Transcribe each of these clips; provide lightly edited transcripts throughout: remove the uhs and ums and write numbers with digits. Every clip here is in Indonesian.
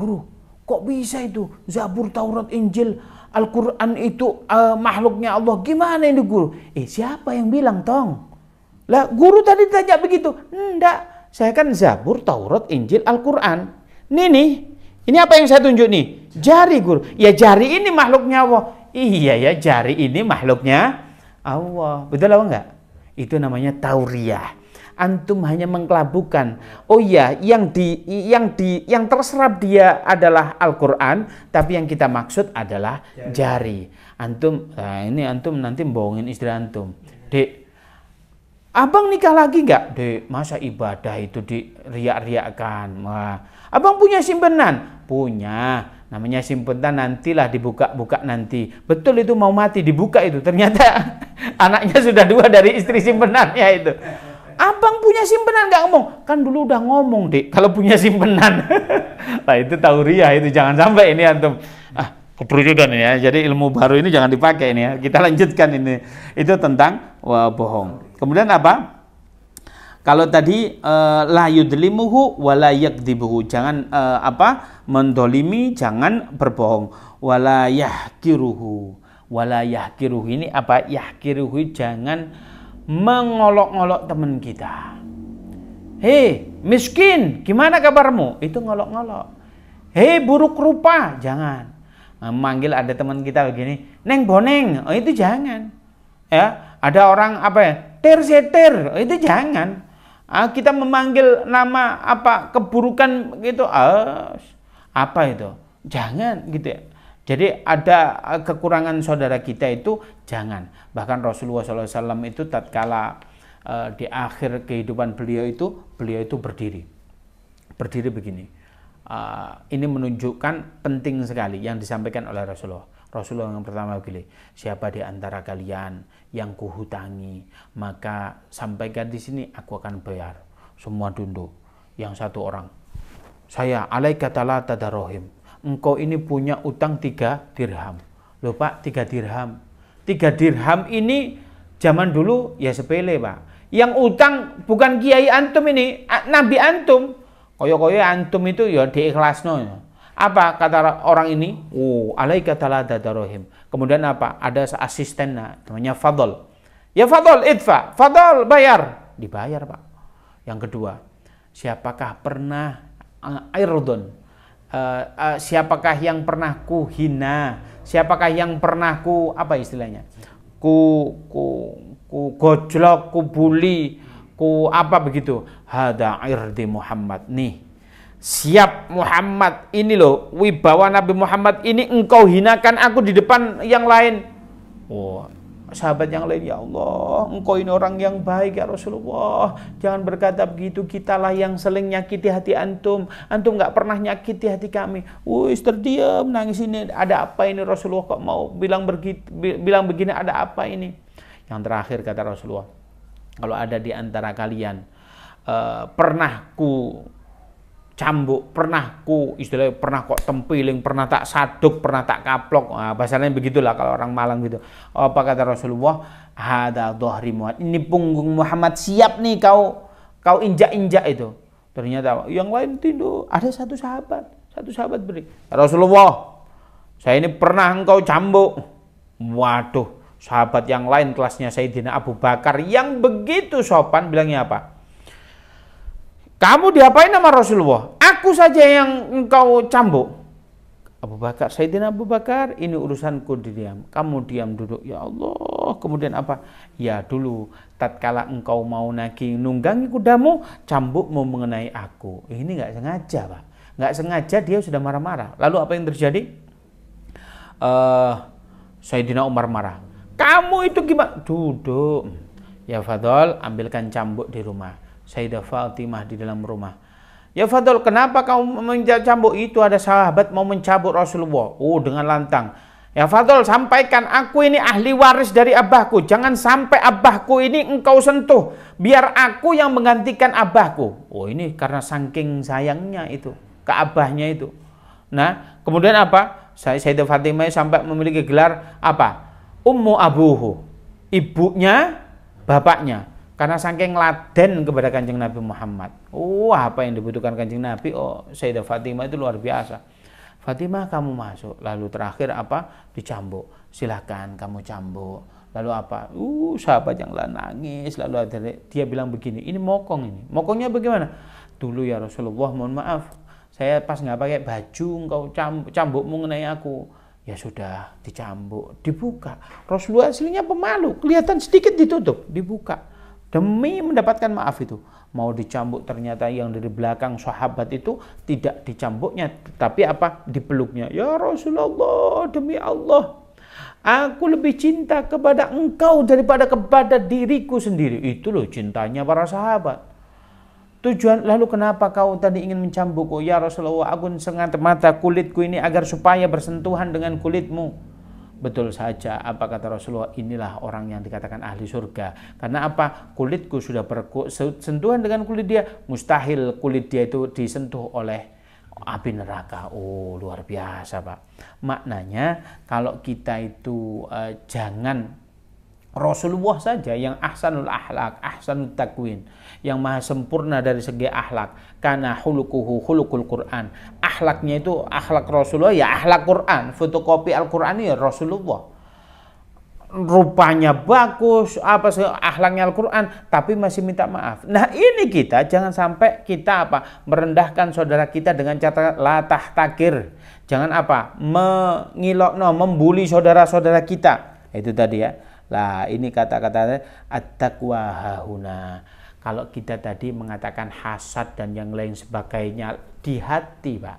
Guru, kok bisa itu Zabur, Taurat, Injil, Al-Quran itu makhluknya Allah? Gimana ini guru? Siapa yang bilang tong? Lah guru tadi tanya begitu. Enggak, saya kan Zabur, Taurat, Injil, Al-Quran. Ini apa yang saya tunjuk nih? Jari guru. Ya jari ini makhluknya Allah. Iya ya, jari ini makhluknya Allah. Betul apa enggak? Itu namanya tauriyah. Antum hanya mengkelabukan. Oh iya, yang terserap dia adalah Al-Quran, tapi yang kita maksud adalah jari. Antum, ini antum nanti bohongin istri antum. Dek, abang nikah lagi nggak? Dek, masa ibadah itu diriak-riakkan? Wah, abang punya simpenan? Punya. Namanya simpenan nantilah dibuka-buka nanti. Betul itu mau mati dibuka itu. Ternyata anaknya sudah 2 dari istri simpenannya itu. Abang punya simpenan nggak ngomong? Kan dulu udah ngomong, Dek, kalau punya simpenan. Nah, itu tauriyah itu, jangan sampai ini antum. Keberujukan ya. Jadi ilmu baru ini jangan dipakai ini ya. Kita lanjutkan ini. Itu tentang bohong. Kemudian apa? Kalau tadi la yudlimuhu wa la yakdzibuhu. Jangan mendolimi, jangan berbohong. Wa la yahkiruhu. Wa la yahkiruhu ini apa? Yahkiruhu, jangan mengolok-ngolok teman kita. Hei, miskin, gimana kabarmu? Itu ngolok-ngolok. Hei, buruk rupa, jangan. Memanggil ada teman kita begini, Neng Boneng, itu jangan. Ya, ada orang ter-seter, itu jangan. Kita memanggil nama keburukan gitu, apa itu? Jangan gitu ya. Jadi ada kekurangan saudara kita itu jangan. Bahkan Rasulullah SAW itu tatkala di akhir kehidupan beliau itu berdiri begini. Ini menunjukkan penting sekali yang disampaikan oleh Rasulullah. Rasulullah yang pertama begini, siapa di antara kalian yang kuhutangi, maka sampaikan di sini aku akan bayar. Semua tunduk. Yang satu orang, saya alaika la tadarohim. Engkau ini punya utang 3 dirham. Loh Pak, 3 dirham. 3 dirham ini zaman dulu ya sepele Pak. Yang utang bukan kiai antum ini, nabi antum. Koyo-koyo antum itu ya diikhlasno. Apa kata orang ini? Alaika la tadarohim. Kemudian apa? Ada asisten namanya Fadl. Ya Fadl, idfa. Fadl, bayar. Dibayar Pak. Yang kedua, siapakah pernah irdon? Siapakah yang pernah ku hina, siapakah yang pernah ku ku gojlok, ku bully, ku begitu. Hada irdi Muhammad. Nih, siap Muhammad ini loh, wibawa Nabi Muhammad ini engkau hinakan aku di depan yang lain. Sahabat yang lain, ya Allah, engkau ini orang yang baik ya Rasulullah, jangan berkata begitu, kitalah yang sering nyakiti hati antum nggak pernah nyakiti hati kami. Terdiam, nangis ini, ada apa ini Rasulullah, kok mau bilang begini, ada apa ini? Yang terakhir kata Rasulullah, kalau ada di antara kalian pernah ku cambuk, pernah kok tempiling, pernah tak saduk, pernah tak kaplok. Bahasanya begitulah kalau orang Malang gitu. Apa kata Rasulullah? Hada dhahri Muhammad. Ini punggung Muhammad, siap nih kau injak-injak itu. Ternyata yang lain tunduk. Ada satu sahabat beri. Rasulullah, saya ini pernah engkau cambuk. Waduh, sahabat yang lain kelasnya Sayyidina Abu Bakar yang begitu sopan bilangnya apa? Kamu diapain sama Rasulullah? Aku saja yang engkau cambuk. Abu Bakar, Sayyidina Abu Bakar, ini urusanku, diam. Kamu diam duduk. Ya Allah. Kemudian apa? Ya dulu tatkala engkau mau nunggangi kudamu, cambukmu mengenai aku. Ini nggak sengaja, Pak. Nggak sengaja, dia sudah marah-marah. Lalu apa yang terjadi? Sayyidina Umar marah. Kamu itu gimana? Duduk. Ya Fadl, ambilkan cambuk di rumah. Sayyidah Fatimah di dalam rumah. Ya Fadl, kenapa kamu mencambuk? Itu ada sahabat mau mencambuk Rasulullah. Dengan lantang. Ya Fadl, sampaikan, aku ini ahli waris dari abahku. Jangan sampai abahku ini engkau sentuh. Biar aku yang menggantikan abahku. Ini karena saking sayangnya itu ke abahnya itu. Nah, kemudian apa? Sayyidah Fatimah sampai memiliki gelar apa? Ummu abuhu. Ibunya, bapaknya. Karena saking laden kepada Kanjeng Nabi Muhammad. Apa yang dibutuhkan Kanjeng Nabi? Sayyidah Fatimah itu luar biasa. Fatimah kamu masuk. Lalu terakhir apa? Dicambuk. Silahkan kamu cambuk. Lalu apa? Sahabat yang lain nangis. Lalu dia bilang begini, ini mokong ini. Mokongnya bagaimana? Dulu ya Rasulullah, mohon maaf, saya pas nggak pakai baju, engkau cambuk mengenai aku. Ya sudah, dicambuk, dibuka. Rasulullah aslinya pemalu, kelihatan sedikit ditutup, dibuka. Demi mendapatkan maaf itu. Mau dicambuk, ternyata yang dari belakang sahabat itu tidak dicambuknya, tapi apa? Dipeluknya. Ya Rasulullah, demi Allah, aku lebih cinta kepada engkau daripada kepada diriku sendiri. Itu loh cintanya para sahabat. Tujuan, lalu kenapa kau tadi ingin mencambukku? Ya Rasulullah, aku sengat mata kulitku ini agar supaya bersentuhan dengan kulitmu. Betul saja, apa kata Rasulullah, inilah orang yang dikatakan ahli surga. Karena apa? Kulitku sudah bersentuhan dengan kulit dia, mustahil kulit dia itu disentuh oleh api neraka. Oh, luar biasa, Pak. Maknanya kalau kita itu jangan Rasulullah saja yang ahsanul akhlak, ahsanul takwin, yang maha sempurna dari segi akhlak. Karena hulukuhu hulukul Quran. Akhlaknya itu akhlak Rasulullah, ya akhlak Quran. Fotokopi Al-Quran ya Rasulullah. Rupanya bagus, apa sih akhlaknya Al-Quran, tapi masih minta maaf. Nah ini kita jangan sampai kita apa merendahkan saudara kita dengan cara latah takir. Jangan apa mengilokno, membuli saudara-saudara kita. Itu tadi ya. Lah ini kata-katanya at-taqwa hahuna. Kalau kita tadi mengatakan hasad dan yang lain sebagainya di hati, Pak.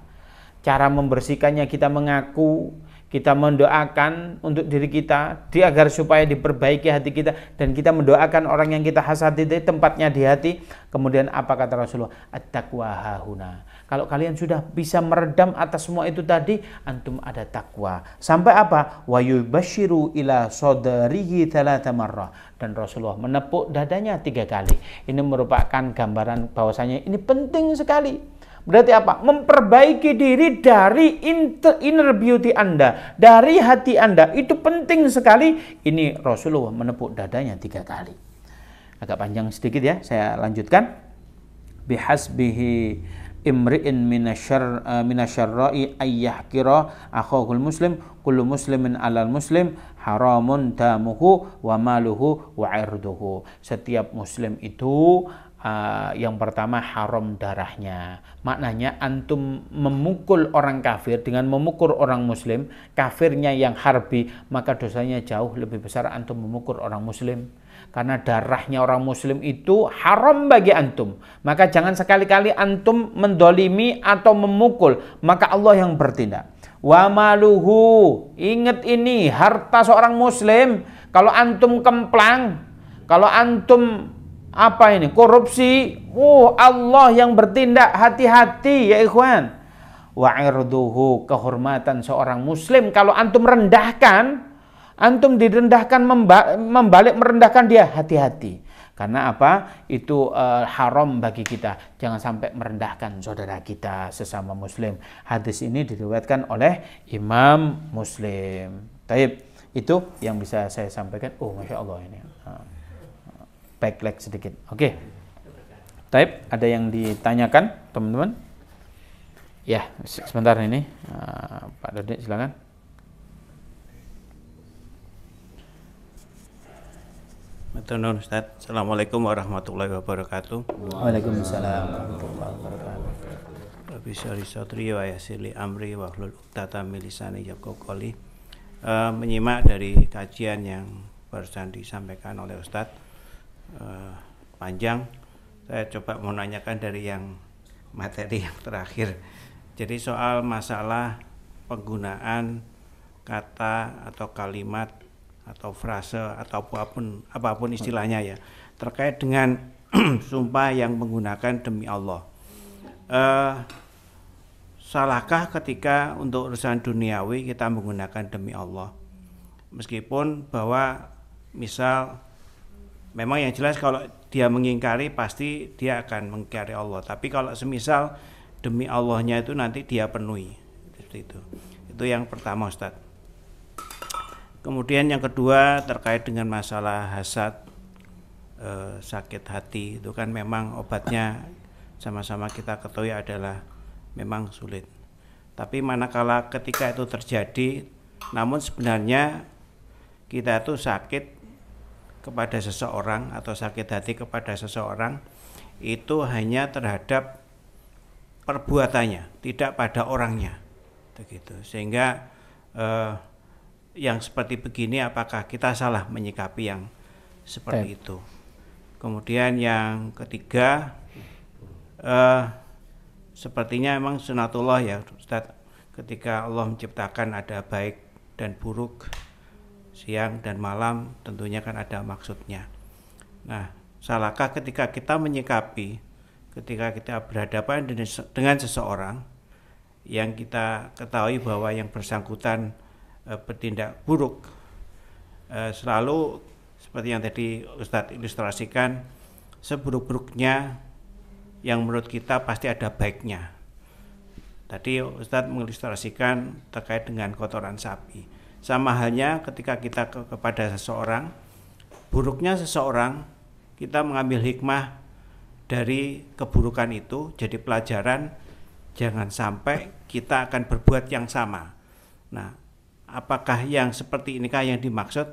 Cara membersihkannya kita mengaku, kita mendoakan untuk diri kita agar supaya diperbaiki hati kita, dan kita mendoakan orang yang kita hasadi itu tempatnya di hati. Kemudian apa kata Rasulullah? At-taqwa hahuna. Kalau kalian sudah bisa meredam atas semua itu tadi, antum ada takwa. Sampai apa? Wa yubashiru ila sadrihi thalatha marrah. Dan Rasulullah menepuk dadanya 3 kali. Ini merupakan gambaran bahwasanya ini penting sekali. Berarti apa? Memperbaiki diri dari inner beauty Anda, dari hati Anda. Itu penting sekali. Ini Rasulullah menepuk dadanya 3 kali. Agak panjang sedikit ya, saya lanjutkan. Bihasbihi imri'in minasyarra'i ayyahkira akhahul muslim kullu muslimin alal muslim haramun damuhu wa maluhu wa irduhu. Setiap muslim itu yang pertama haram darahnya. Maknanya antum memukul orang kafir dengan memukul orang muslim, kafirnya yang harbi, maka dosanya jauh lebih besar antum memukul orang muslim. Karena darahnya orang muslim itu haram bagi antum. Maka jangan sekali-kali antum mendolimi atau memukul. Maka Allah yang bertindak. Wa maluhu. Ingat ini, harta seorang muslim. Kalau antum kemplang, kalau antum korupsi, Allah yang bertindak. Hati-hati ya ikhwan. Wa irduhu, kehormatan seorang muslim. Kalau antum rendahkan, antum direndahkan, membalik merendahkan dia, hati-hati. Karena apa? Itu haram bagi kita. Jangan sampai merendahkan saudara kita sesama muslim. Hadis ini diriwayatkan oleh Imam Muslim. Taib, itu yang bisa saya sampaikan. Oh, Masya Allah ini. Backlight sedikit. Oke. Taib, ada yang ditanyakan, teman-teman? Ya, sebentar ini. Pak Dodi, silakan. Matur Ustaz. Assalamualaikum warahmatullahi wabarakatuh. Waalaikumsalam warahmatullahi wabarakatuh. Rabbi syarih sadri wa yassir li amri wa hlul 'uqdatam min lisani yafqahu qawli. Menyimak dari kajian yang barusan disampaikan oleh Ustaz, panjang. Saya coba mau nanyakan dari yang materi yang terakhir. Jadi soal masalah penggunaan kata atau kalimat atau frase atau apapun istilahnya ya, terkait dengan sumpah yang menggunakan demi Allah. Salahkah ketika untuk urusan duniawi kita menggunakan demi Allah? Meskipun bahwa misal memang yang jelas kalau dia mengingkari pasti dia akan mengingkari Allah. Tapi kalau semisal demi Allahnya itu nanti dia penuhi, seperti itu. Itu yang pertama, Ustaz. Kemudian yang kedua terkait dengan masalah hasad, sakit hati, itu kan memang obatnya sama-sama kita ketahui adalah memang sulit. Tapi manakala ketika itu terjadi, namun sebenarnya kita itu sakit kepada seseorang atau sakit hati kepada seseorang itu hanya terhadap perbuatannya, tidak pada orangnya, begitu. Sehingga yang seperti begini, apakah kita salah menyikapi yang seperti itu? Kemudian yang ketiga, sepertinya memang sunatullah ya Ustaz, ketika Allah menciptakan ada baik dan buruk, siang dan malam, tentunya kan ada maksudnya. Nah, salahkah ketika kita menyikapi, ketika kita berhadapan dengan seseorang yang kita ketahui bahwa yang bersangkutan bertindak buruk, selalu seperti yang tadi Ustadz ilustrasikan, seburuk-buruknya yang menurut kita pasti ada baiknya. Tadi Ustadz mengilustrasikan terkait dengan kotoran sapi. Sama halnya ketika kita kepada seseorang, buruknya seseorang, kita mengambil hikmah dari keburukan itu, jadi pelajaran jangan sampai kita akan berbuat yang sama. Nah, apakah yang seperti inikah yang dimaksud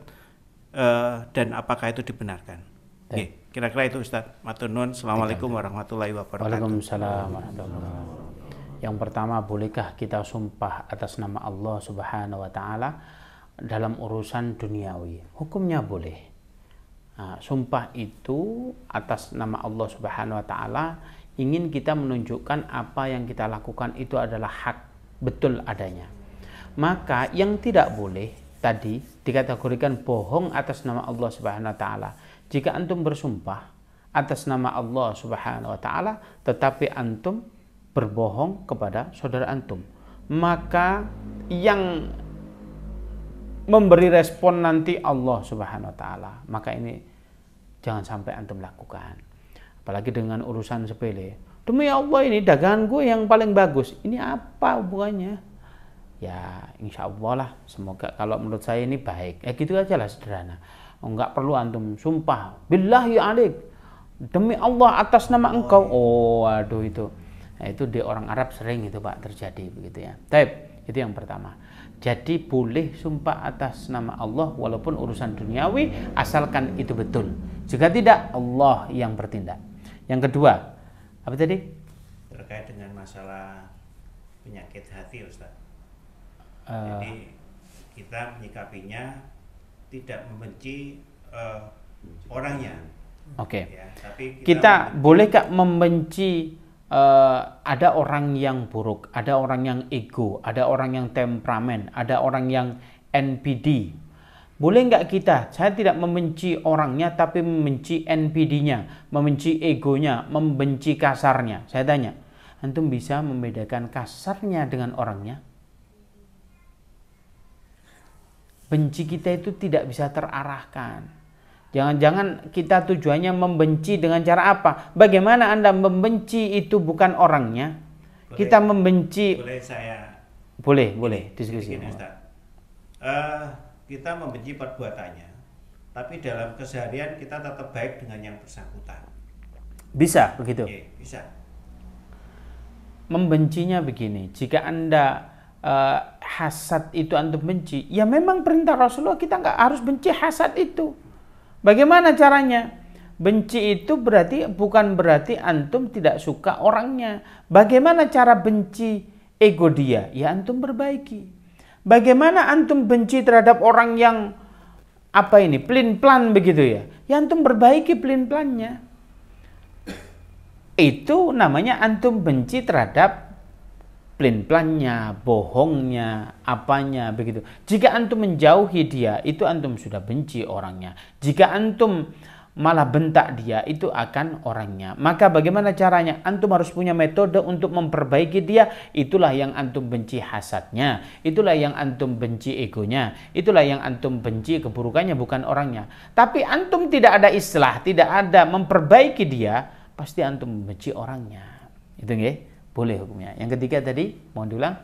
dan apakah itu dibenarkan? Oke, kira-kira itu Ustaz. Matur nuwun. Assalamualaikum warahmatullahi wabarakatuh. Waalaikumsalam warahmatullahi wabarakatuh. Yang pertama, bolehkah kita sumpah atas nama Allah Subhanahu wa taala dalam urusan duniawi? Hukumnya boleh. Nah, sumpah itu atas nama Allah Subhanahu wa taala ingin kita menunjukkan apa yang kita lakukan itu adalah hak, betul adanya. Maka yang tidak boleh tadi dikategorikan bohong atas nama Allah Subhanahu wa taala. Jika antum bersumpah atas nama Allah Subhanahu wa taala tetapi antum berbohong kepada saudara antum, maka yang memberi respon nanti Allah Subhanahu wa taala. Maka ini jangan sampai antum lakukan. Apalagi dengan urusan sepele. Demi Allah ini dagangan gue yang paling bagus. Ini apa hubungannya? Ya insya Allah lah. Semoga kalau menurut saya ini baik. Ya gitu aja lah, sederhana. Enggak perlu antum sumpah. Billahi alik. Demi Allah atas nama engkau. Oh aduh itu. Nah, itu di orang Arab sering itu Pak terjadi begitu ya. Taib. Itu yang pertama. Jadi boleh sumpah atas nama Allah walaupun urusan duniawi asalkan itu betul. Jika tidak, Allah yang bertindak. Yang kedua, apa tadi? Terkait dengan masalah penyakit hati, Ustaz. Jadi kita menyikapinya tidak membenci orangnya. Oke. Ya, tapi kita bolehkah membenci ada orang yang buruk, ada orang yang ego, ada orang yang temperamen, ada orang yang NPD. Boleh nggak kita? Saya tidak membenci orangnya, tapi membenci NPD-nya, membenci egonya, membenci kasarnya. Saya tanya, antum bisa membedakan kasarnya dengan orangnya? Benci kita itu tidak bisa terarahkan. Jangan-jangan kita tujuannya membenci dengan cara apa? Bagaimana Anda membenci itu bukan orangnya? Boleh, kita membenci. Boleh saya? Boleh diskusi. Kita membenci perbuatannya, tapi dalam keseharian kita tetap baik dengan yang bersangkutan. Bisa begitu? Oke, bisa. Membencinya begini, jika Anda hasad itu antum benci, ya memang perintah Rasulullah kita nggak harus benci hasad itu. Bagaimana caranya? Benci itu bukan berarti antum tidak suka orangnya. Bagaimana cara benci ego dia? Ya antum perbaiki. Bagaimana antum benci terhadap orang yang pelin-pelan begitu ya? Ya antum perbaiki pelin-pelannya. Itu namanya antum benci terhadap pelin-pelannya, bohongnya, apanya begitu. Jika antum menjauhi dia, itu antum sudah benci orangnya. Jika antum malah bentak dia, itu akan orangnya. Maka bagaimana caranya? Antum harus punya metode untuk memperbaiki dia. Itulah yang antum benci hasadnya. Itulah yang antum benci egonya. Itulah yang antum benci keburukannya, bukan orangnya. Tapi antum tidak ada islah, tidak ada memperbaiki dia, pasti antum membenci orangnya. Itu nggih? Boleh hukumnya. Yang ketiga tadi, mohon diulang.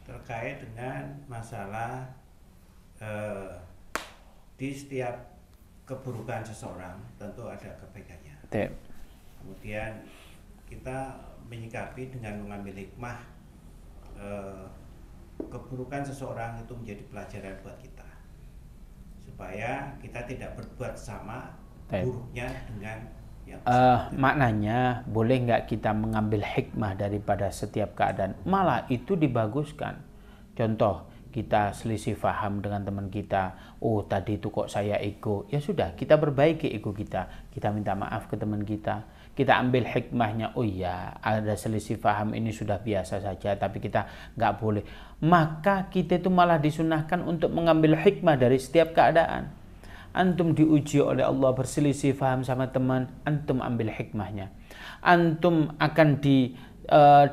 Terkait dengan masalah di setiap keburukan seseorang tentu ada kebaikannya. Kemudian kita menyikapi dengan mengambil hikmah keburukan seseorang itu menjadi pelajaran buat kita, supaya kita tidak berbuat sama buruknya dengan yang maknanya boleh nggak kita mengambil hikmah daripada setiap keadaan? Malah itu dibaguskan. Contoh, kita selisih paham dengan teman kita, oh tadi itu kok saya ego, ya sudah, kita perbaiki ego kita minta maaf ke teman kita ambil hikmahnya, oh iya ada selisih paham ini sudah biasa saja, tapi kita nggak boleh. Maka kita itu malah disunahkan untuk mengambil hikmah dari setiap keadaan. Antum diuji oleh Allah berselisih paham sama teman, antum ambil hikmahnya. Antum akan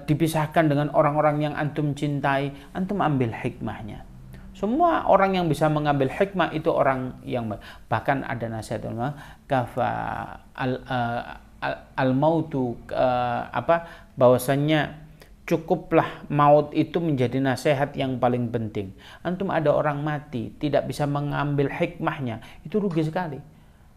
dipisahkan dengan orang-orang yang antum cintai, antum ambil hikmahnya. Semua orang yang bisa mengambil hikmah itu orang yang bahkan ada nasihat ulama, kafa al-mautu bahwasannya cukuplah maut itu menjadi nasihat yang paling penting. Antum ada orang mati tidak bisa mengambil hikmahnya, itu rugi sekali.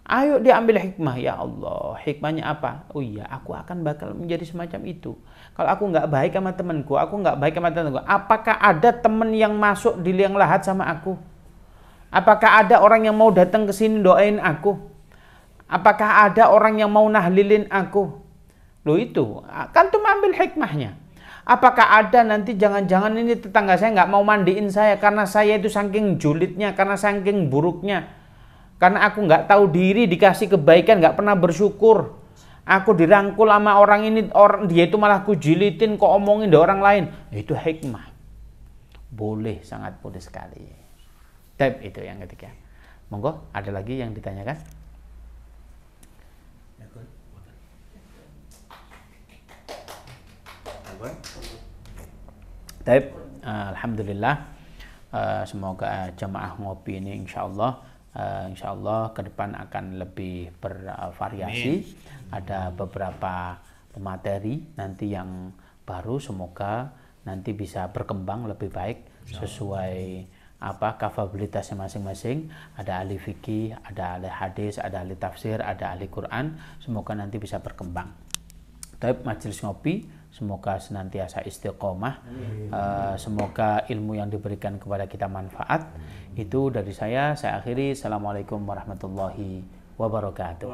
Ayo diambil hikmah, ya Allah, hikmahnya apa? Oh iya, aku akan bakal menjadi semacam itu. Kalau aku nggak baik sama temanku, aku nggak baik sama temanku, apakah ada teman yang masuk di liang lahat sama aku? Apakah ada orang yang mau datang ke sini doain aku? Apakah ada orang yang mau nahlilin aku? Loh itu, kan tuh ambil hikmahnya. Apakah ada nanti jangan-jangan ini tetangga saya nggak mau mandiin saya karena saya itu saking julidnya, karena saking buruknya, karena aku nggak tahu diri, dikasih kebaikan nggak pernah bersyukur, aku dirangkul sama orang ini, dia itu malah aku jilitin, kok omongin dari orang lain. Itu hikmah, boleh, sangat boleh sekali. Tab itu yang ketiga. Monggo, ada lagi yang ditanyakan? Taib, alhamdulillah, semoga jamaah ngopi ini insya Allah ke depan akan lebih bervariasi. Ada beberapa materi nanti yang baru, semoga nanti bisa berkembang lebih baik sesuai kapabilitasnya masing-masing. Ada ahli fikih, ada ahli hadis, ada ahli tafsir, ada ahli Quran. Semoga nanti bisa berkembang. Taib, majelis ngopi semoga senantiasa istiqomah, semoga ilmu yang diberikan kepada kita manfaat. Itu dari saya akhiri. Assalamualaikum warahmatullahi wabarakatuh.